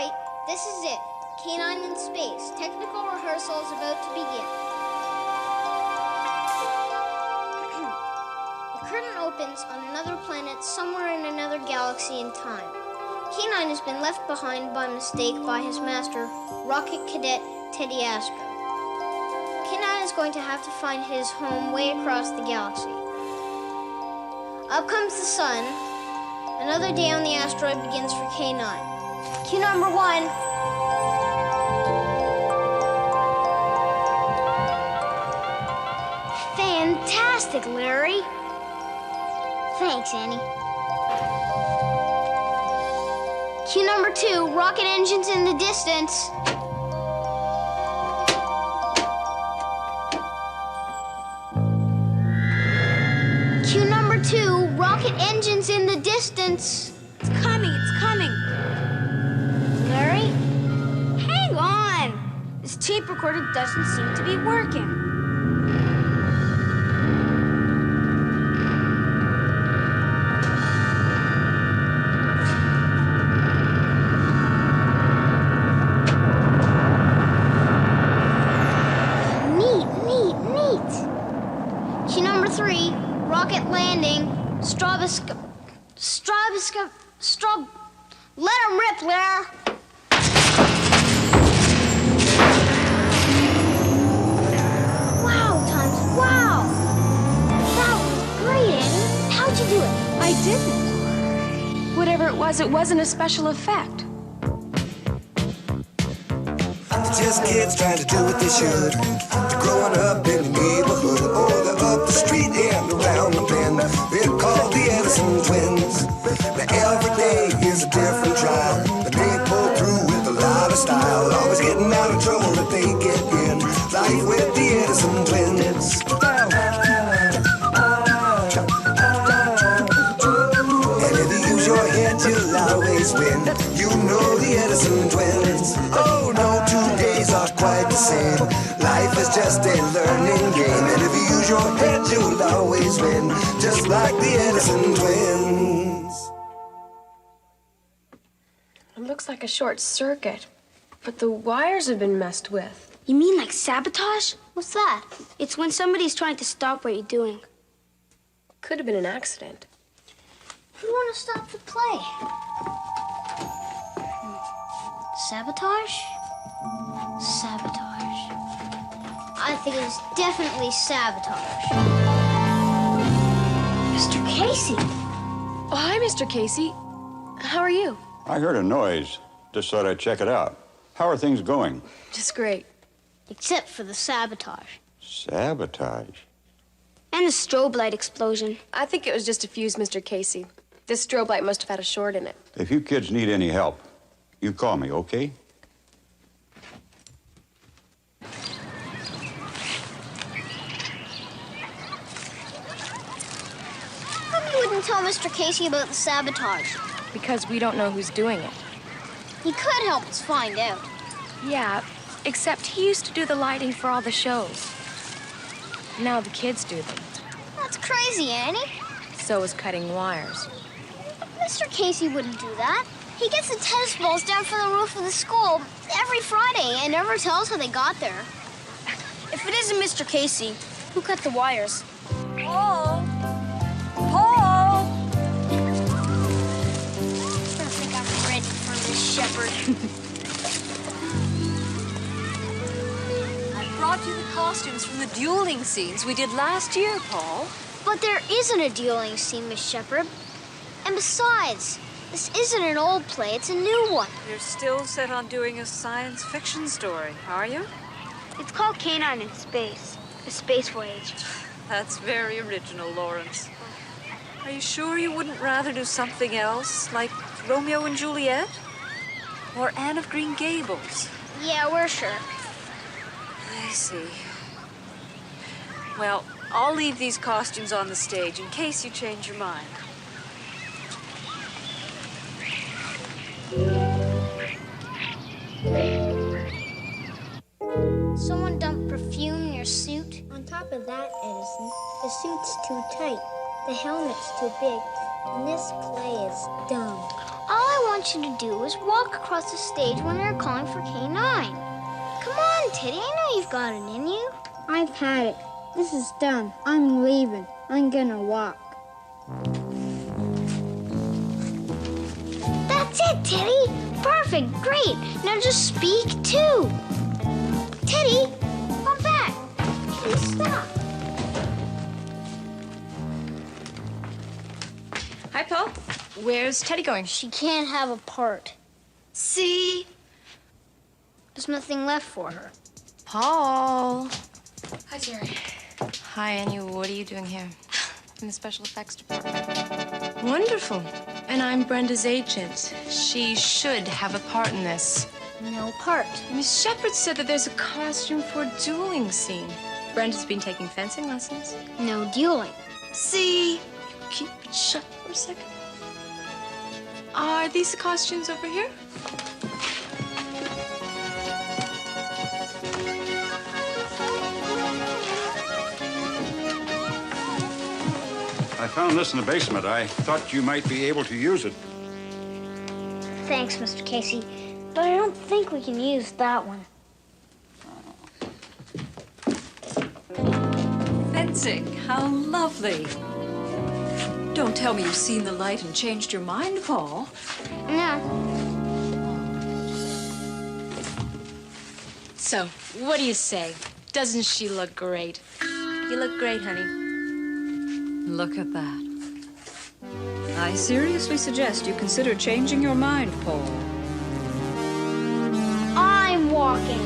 right, this is it. Canine in space. Technical rehearsal is about to begin. The curtain opens on another planet somewhere in another galaxy in time. Canine has been left behind by mistake by his master, Rocket Cadet Teddy Astro. Canine is going to have to find his home way across the galaxy. Up comes the sun. Another day on the asteroid begins for K9. Cue number 1. Fantastic, Larry. Thanks, Annie. Cue number 2, rocket engines in the distance. Cue number 2, rocket engines in the distance. It's coming. Larry? Hang on. This tape recorder doesn't seem to be working. Neat. Cue number 3, rocket landing. Let him rip, Larry. Wow, Tons, wow. That was great, Annie. How'd you do it? I didn't. Whatever it wasn't a special effect. Just kids trying to do what they should. They're growing up in the neighborhood, or they're up the street and around the bend. They're called the Edison Twins. Now every day is a different trial, but they pull through with a lot of style. Always getting out of trouble that they get in. Life with the Edison Twins. And if you use your head, you'll always win. You know the Edison Twins. Oh no, 2 days are quite the same. Life is just a learning game. And if you use your head, you'll always win. Just like the Edison Twins. It looks like a short circuit, but the wires have been messed with. You mean like sabotage? What's that? It's when somebody's trying to stop what you're doing. Could have been an accident. Who want to stop the play? Sabotage? Sabotage. I think it's definitely sabotage. Mr. Casey. Oh, hi, Mr. Casey. How are you? I heard a noise. Just thought I'd check it out. How are things going? Just great. Except for the sabotage. Sabotage? And the strobe light explosion. I think it was just a fuse, Mr. Casey. This strobe light must have had a short in it. If you kids need any help, you call me, okay? How come you wouldn't tell Mr. Casey about the sabotage? Because we don't know who's doing it. He could help us find out. Yeah, except he used to do the lighting for all the shows. Now the kids do them. That's crazy, Annie. So is cutting wires. Mr. Casey wouldn't do that. He gets the tennis balls down from the roof of the school every Friday and never tells how they got there. If it isn't Mr. Casey, who cut the wires? Paul! I don't think I'm ready for this, Shepherd. I brought you the costumes from the dueling scenes we did last year, Paul. But there isn't a dueling scene, Miss Shepherd. And besides, this isn't an old play, it's a new one. You're still set on doing a science fiction story, are you? It's called Canine in Space, a space voyage. That's very original, Lawrence. Are you sure you wouldn't rather do something else, like Romeo and Juliet? Or Anne of Green Gables? Yeah, we're sure. I see. Well, I'll leave these costumes on the stage in case you change your mind. Someone dumped perfume in your suit. On top of that, Edison, the suit's too tight, the helmet's too big, and this play is dumb. All I want want you to do is walk across the stage when they're calling for K9. Come on, Teddy, I know you've got it in you. I've had it. This is done. I'm leaving. I'm gonna walk. That's it, Teddy. Perfect, great. Now just speak too. Teddy, come back. Teddy, stop. Hi, Paul. Where's Teddy going? She can't have a part. See? There's nothing left for her. Paul. Hi, Jerry. Hi, Annie. What are you doing here? In the special effects department. Wonderful. And I'm Brenda's agent. She should have a part in this. No part. Miss Shepherd said that there's a costume for a dueling scene. Brenda's been taking fencing lessons. No dueling. See? Keep it shut for a second. Are these the costumes over here? I found this in the basement. I thought you might be able to use it. Thanks, Mr. Casey, but I don't think we can use that one. Fencing, how lovely. Don't tell me you've seen the light and changed your mind, Paul. No. So, what do you say? Doesn't she look great? You look great, honey. Look at that. I seriously suggest you consider changing your mind, Paul. I'm walking.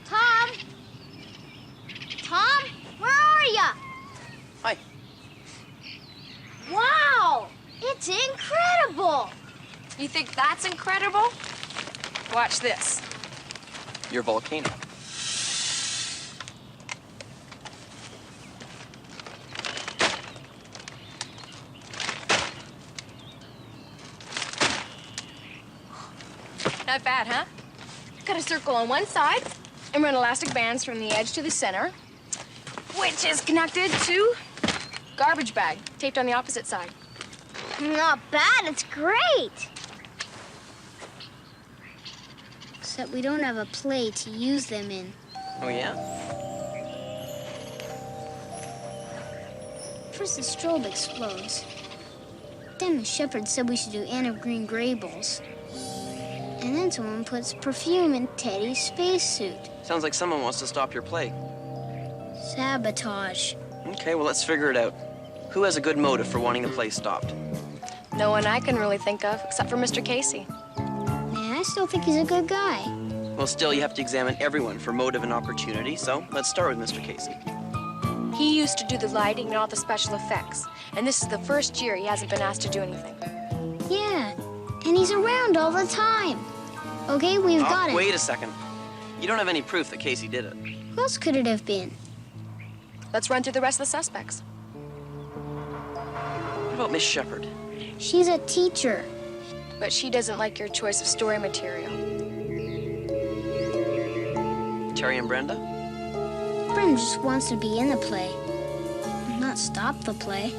Tom? Tom, where are ya? Hi. Wow, it's incredible. You think that's incredible? Watch this. Your volcano. Not bad, huh? Cut a circle on one side and run elastic bands from the edge to the center, which is connected to garbage bag taped on the opposite side. Not bad, it's great. Except we don't have a play to use them in. Oh, yeah? First the strobe explodes. Then the shepherd said we should do Anne of Green Gables. And then someone puts perfume in Teddy's spacesuit. Sounds like someone wants to stop your play. Sabotage. Okay, well, let's figure it out. Who has a good motive for wanting the play stopped? No one I can really think of, except for Mr. Casey. Man, I still think he's a good guy. Well, still, you have to examine everyone for motive and opportunity, so let's start with Mr. Casey. He used to do the lighting and all the special effects, and this is the first year he hasn't been asked to do anything. Yeah, and he's around all the time. Okay, we've got it. Wait a second. You don't have any proof that Casey did it. Who else could it have been? Let's run through the rest of the suspects. What about Miss Shepherd? She's a teacher. But she doesn't like your choice of story material. Terry and Brenda? Brenda just wants to be in the play, not stop the play.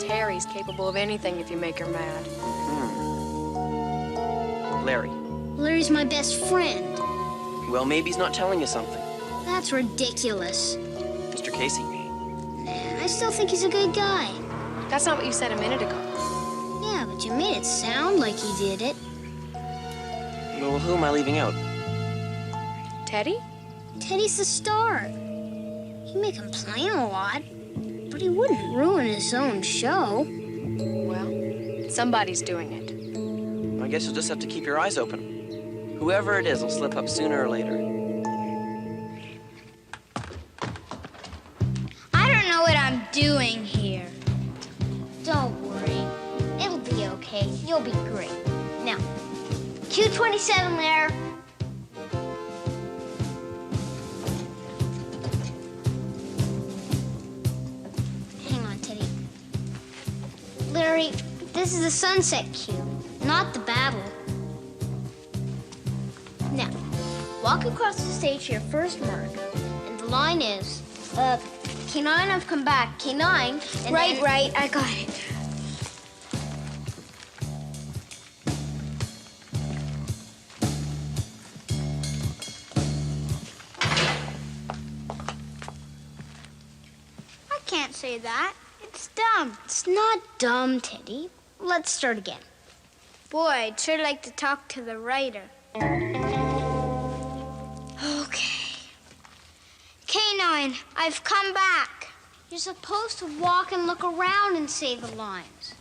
Terry's capable of anything if you make her mad. Larry? Larry's my best friend. Well, maybe he's not telling you something. That's ridiculous. Mr. Casey? I still think he's a good guy. That's not what you said a minute ago. Yeah, but you made it sound like he did it. Well, who am I leaving out? Teddy? Teddy's the star. He may complain a lot, but he wouldn't ruin his own show. Well, somebody's doing it. I guess you'll just have to keep your eyes open. Whoever it is will slip up sooner or later. I don't know what I'm doing here. Don't worry. It'll be okay. You'll be great. Now, Q27 there. Hang on, Teddy. Larry, this is the sunset cue, not the battle. Now, walk across the stage to your first mark, and the line is, K9, I've come back, K9, and Right, I got it. I can't say that. It's dumb. It's not dumb, Teddy. Let's start again. Boy, I'd sure like to talk to the writer. Okay. K9, I've come back. You're supposed to walk and look around and say the lines.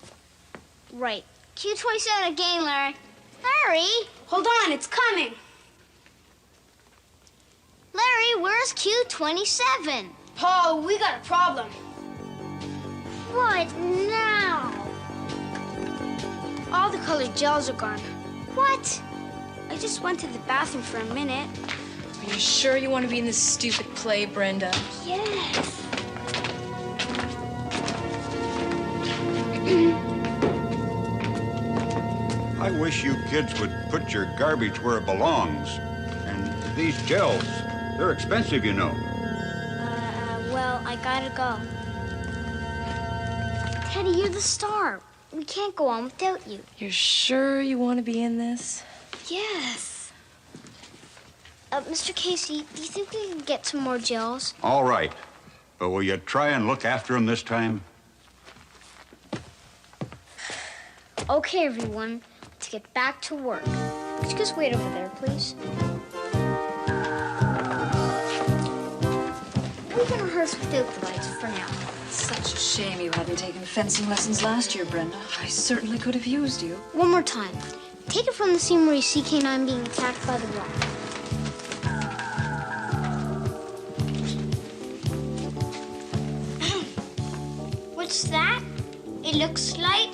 Right. Q27 again, Larry. Larry! Hold on, it's coming. Larry, where's Q27? Paul, we got a problem. What now? All the colored gels are gone. What? I just went to the bathroom for a minute. Are you sure you want to be in this stupid play, Brenda? Yes. I wish you kids would put your garbage where it belongs. And these gels, they're expensive, you know. Well, I gotta go. Teddy, you're the star. We can't go on without you. You're sure you want to be in this? Yes. Mr. Casey, do you think we can get some more gels? All right. But will you try and look after them this time? Okay, everyone. Let's get back to work. Could you just wait over there, please? We can rehearse without the lights for now. Such a shame you hadn't taken fencing lessons last year, Brenda. I certainly could have used you. One more time. Take it from the scene where you see K9 being attacked by the rock. What's that? It looks like...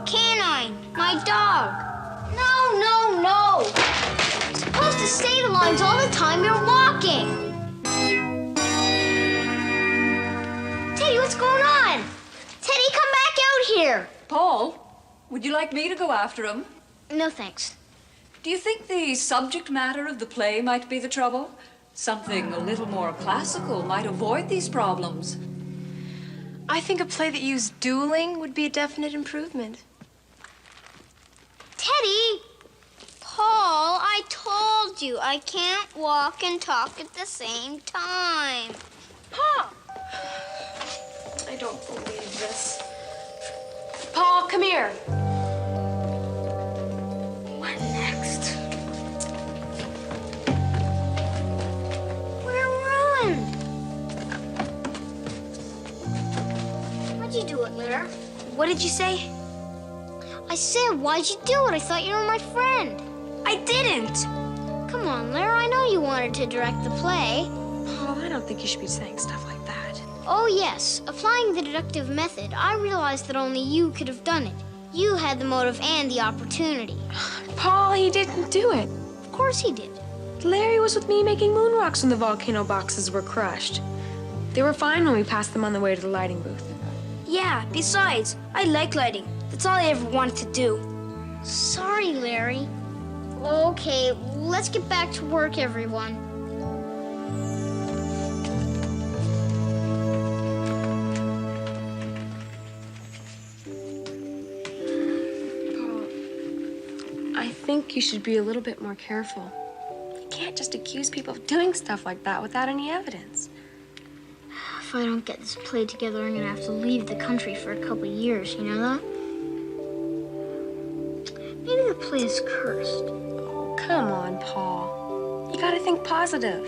Canine, my dog. No. You're supposed to say the lines all the time you're walking. Teddy, what's going on? Teddy, come back out here. Paul, would you like me to go after him? No, thanks. Do you think the subject matter of the play might be the trouble? Something a little more classical might avoid these problems. I think a play that used dueling would be a definite improvement. Teddy! Paul, I told you I can't walk and talk at the same time. Paul! I don't believe this. Paul, come here. What next? We're ruined. Why'd you do it, Larry? What did you say? I said, why'd you do it? I thought you were my friend. I didn't. Come on, Larry, I know you wanted to direct the play. Paul, I don't think you should be saying stuff like that. Oh, yes. Applying the deductive method, I realized that only you could have done it. You had the motive and the opportunity. Paul, he didn't do it. Of course he did. Larry was with me making moon rocks when the volcano boxes were crushed. They were fine when we passed them on the way to the lighting booth. Yeah, besides, I like lighting. That's all I ever wanted to do. Sorry, Larry. Okay, let's get back to work, everyone. I think you should be a little bit more careful. You can't just accuse people of doing stuff like that without any evidence. If I don't get this play together, I'm gonna have to leave the country for a couple years, you know that? Maybe the play is cursed. Oh, come on, Paul. You gotta think positive.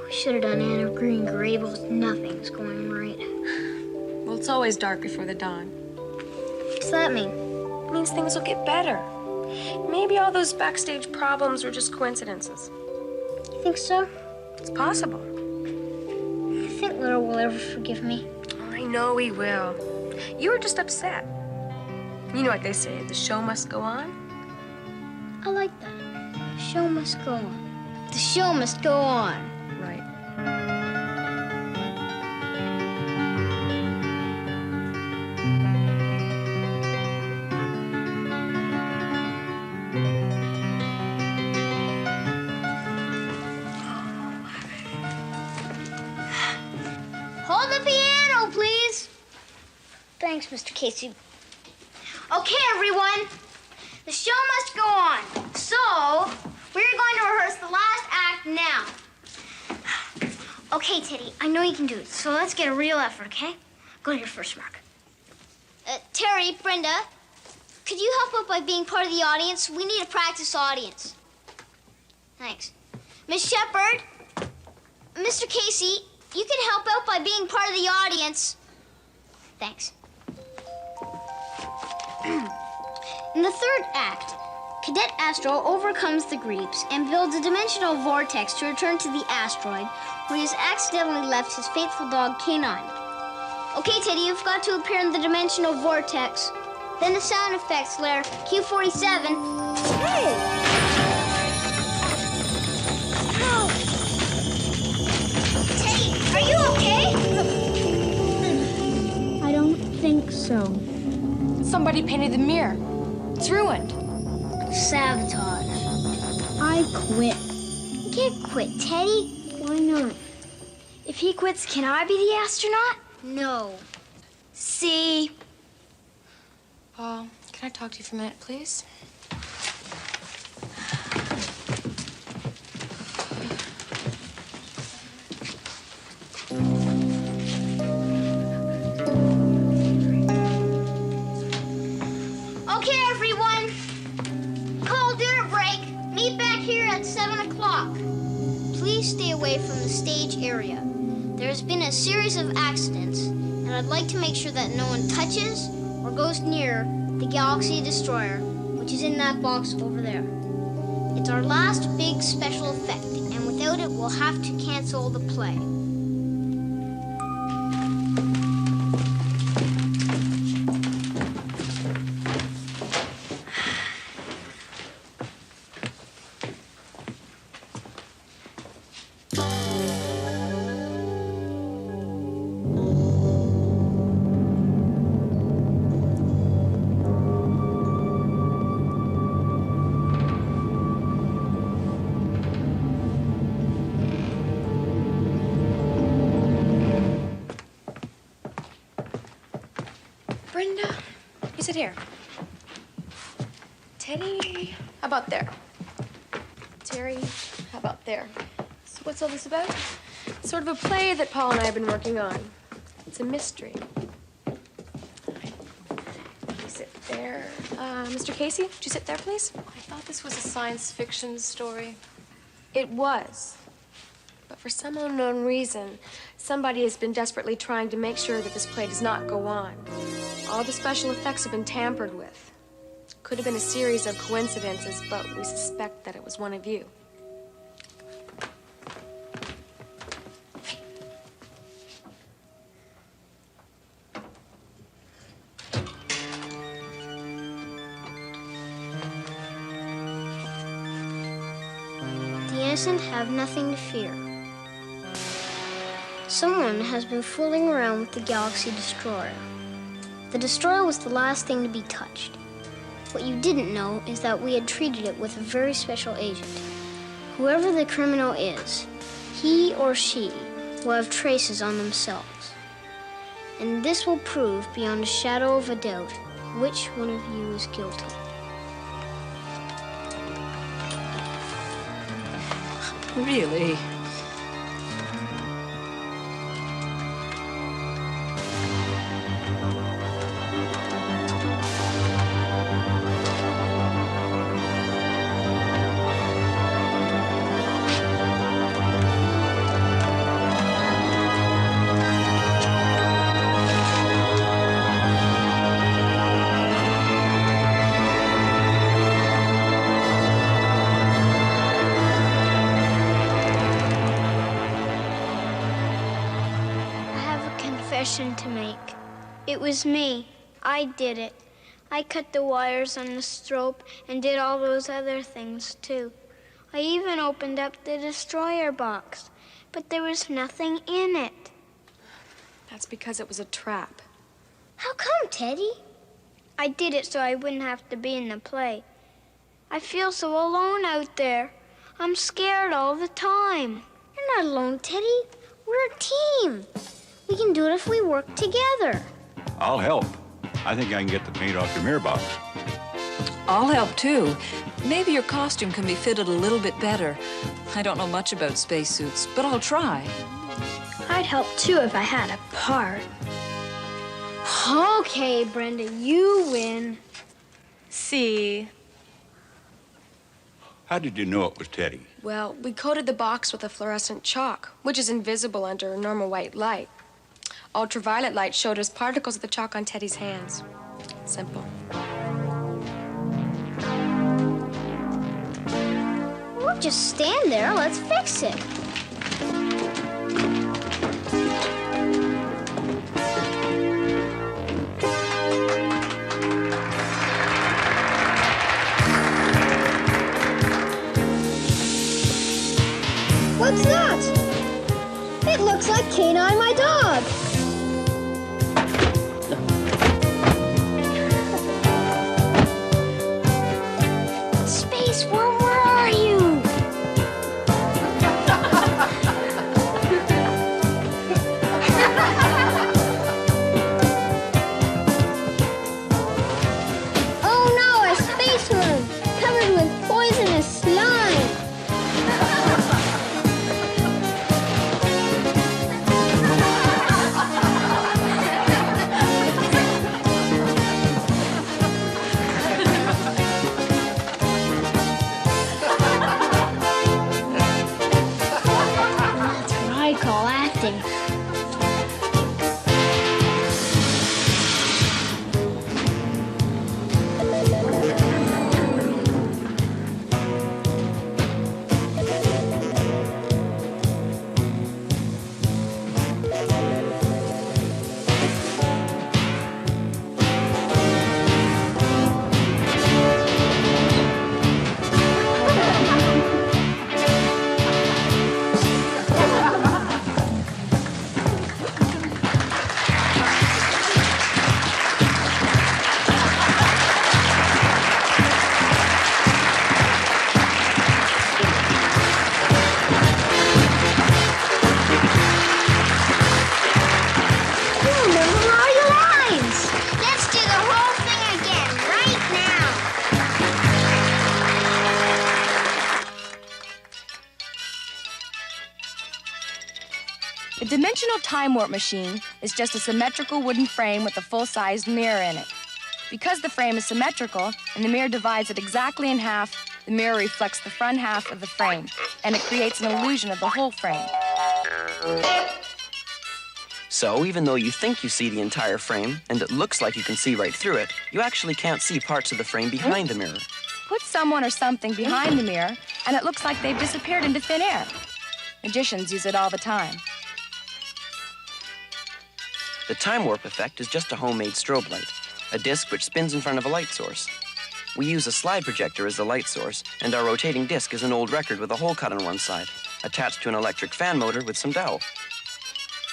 We should have done Anne of Green Gables. Nothing's going right. Well, it's always dark before the dawn. What's that mean? It means things will get better. Maybe all those backstage problems were just coincidences. You think so? It's possible. I think Laura will ever forgive me. I know he will. You were just upset. You know what they say, the show must go on? I like that. The show must go on. The show must go on. Right. Thanks, Mr. Casey. Okay, everyone. The show must go on. So, we're going to rehearse the last act now. Okay, Teddy, I know you can do it, so let's get a real effort, okay? Go to your first mark. Terry, Brenda, could you help out by being part of the audience? We need a practice audience. Thanks. Miss Shepherd, Mr. Casey, you can help out by being part of the audience. Thanks. In the third act, Cadet Astro overcomes the Greeps and builds a dimensional vortex to return to the asteroid where he has accidentally left his faithful dog, Canine. Okay, Teddy, you've got to appear in the dimensional vortex. Then the sound effects layer, Q47. Hey! Ow! Teddy, are you okay? I don't think so. Somebody painted the mirror. It's ruined. Sabotage. I quit. You can't quit, Teddy. Why not? If he quits, can I be the astronaut? No. See? Paul, can I talk to you for a minute, please? Okay, everyone. Call dinner break. Meet back here at 7 o'clock. Please stay away from the stage area. There's been a series of accidents, and I'd like to make sure that no one touches or goes near the Galaxy Destroyer, which is in that box over there. It's our last big special effect, and without it, we'll have to cancel the play. Brenda, you sit here. Teddy, how about there? Terry, how about there? So what's all this about? It's sort of a play that Paul and I have been working on. It's a mystery. You sit there. Mr. Casey, would you sit there, please? I thought this was a science fiction story. It was. But for some unknown reason, somebody has been desperately trying to make sure that this play does not go on. All the special effects have been tampered with. Could have been a series of coincidences, but we suspect that it was one of you. The innocent have nothing to fear. Someone has been fooling around with the Galaxy Destroyer. The Destroyer was the last thing to be touched. What you didn't know is that we had treated it with a very special agent. Whoever the criminal is, he or she will have traces on themselves. And this will prove beyond a shadow of a doubt which one of you is guilty. Really? To make. It was me. I did it. I cut the wires on the strobe and did all those other things too. I even opened up the destroyer box, but there was nothing in it. That's because it was a trap. How come, Teddy? I did it so I wouldn't have to be in the play. I feel so alone out there. I'm scared all the time. You're not alone, Teddy. We're a team. We can do it if we work together. I'll help. I think I can get the paint off your mirror box. I'll help too. Maybe your costume can be fitted a little bit better. I don't know much about spacesuits, but I'll try. I'd help too if I had a part. Okay, Brenda, you win. See? How did you know it was Teddy? Well, we coated the box with a fluorescent chalk, which is invisible under normal white light. Ultraviolet light showed us particles of the chalk on Teddy's hands. Simple. We'll just stand there. Let's fix it. What's that? It looks like Canine, my dog. Space Worm, where are you? Oh no, a space worm covered with poisonous slime. That's what I call acting. The dimensional time warp machine is just a symmetrical wooden frame with a full-sized mirror in it. Because the frame is symmetrical and the mirror divides it exactly in half, the mirror reflects the front half of the frame, and it creates an illusion of the whole frame. So even though you think you see the entire frame, and it looks like you can see right through it, you actually can't see parts of the frame behind the mirror. Put someone or something behind the mirror, and it looks like they've disappeared into thin air. Magicians use it all the time. The time warp effect is just a homemade strobe light, a disc which spins in front of a light source. We use a slide projector as the light source, and our rotating disc is an old record with a hole cut on one side, attached to an electric fan motor with some dowel.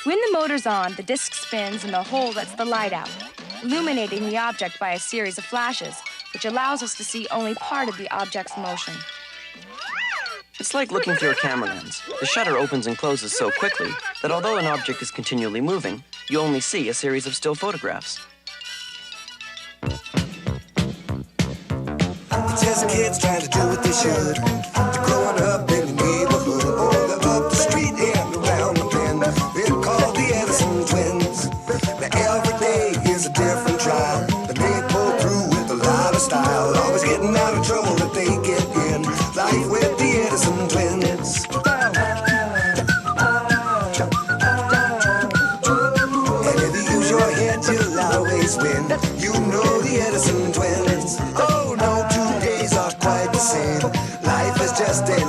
When the motor's on, the disc spins and the hole lets the light out, illuminating the object by a series of flashes, which allows us to see only part of the object's motion. It's like looking through a camera lens. The shutter opens and closes so quickly that although an object is continually moving, you only see a series of still photographs. Just kids trying to do what they should. They're growing up in the neighborhood, or they're up the street and around the bend. They're called the Edison Twins. Now every day is a different trial, and they pull through with a lot of style. Always getting out of trouble that they get in. Life with the Edison Twins. And if you use your head, you'll always win. You know the Edison Twins. Oh no, 2 days are quite the same. Life is just a